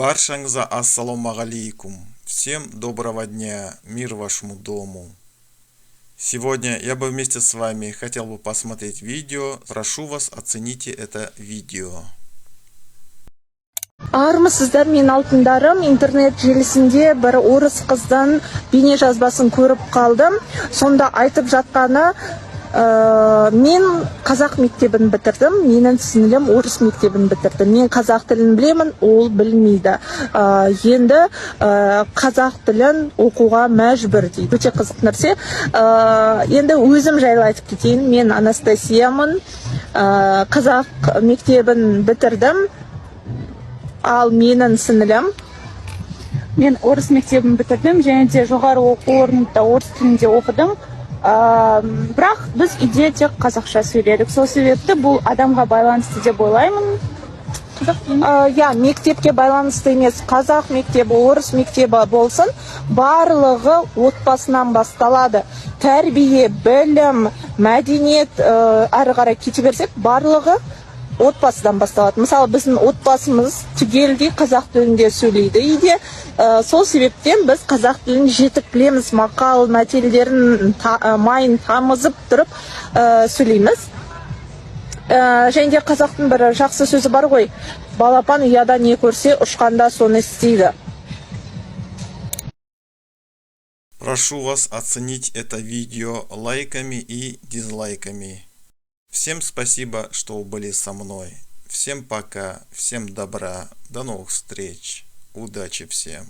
Баршаңызға ассалаумағалейкум. Всем доброго дня, мир вашему дому. Сегодня я бы вместе с вами хотел бы посмотреть видео. Прошу вас, оцените это видео. Армысыздар, мен алтындарым. Интернет желісінде бір орыс қыздан бейне жазбасын көріп қалдым. Сонда айтып жатқаны, мен қазақ мектебін бітірдім, менің сіңілім орыс мектебін бітірді. Мен қазақ тілін білемін, ол білмейді. Енді қазақ тілін оқуға мәжбүр дейді. Өте қызық нәрсе. Енді өзім жайлы айтып кетейін. Мен Анастасиямын. Қазақ мектебін бітірдім. Ал менің сіңілім, мен орыс мектебін бітірдім, және де жоғары оқу орнында орыс тілінде оқыдым. Бірақ біз үйде тек қазақша сөйледік. Сол себепті бұл адамға байланысты деп ойлаймын. Мектепке байланысты емес, қазақ мектебі, орыс мектебі болсын, барлығы отбасынан басталады. Тәрбие, білім, мәдениет әрі қарай кете берсек, барлығы отбасыдан басталады. Мысалы, біздің отбасымыз түгелдей қазақ тілінде сөйлейді үйде. Сол себептен біз қазақ тілін жетік білеміз, мақал мәтелдерін майын тамызып тұрып сөйлейміз. Және де қазақтың бір жақсы сөзі бар ғой: балапан ұяда не көрсе, ұшқанда соны істейді. Прошу вас оценить это видео лайками и дизлайками. Всем спасибо, что вы были со мной. Всем пока, всем добра, до новых встреч. Удачи всем.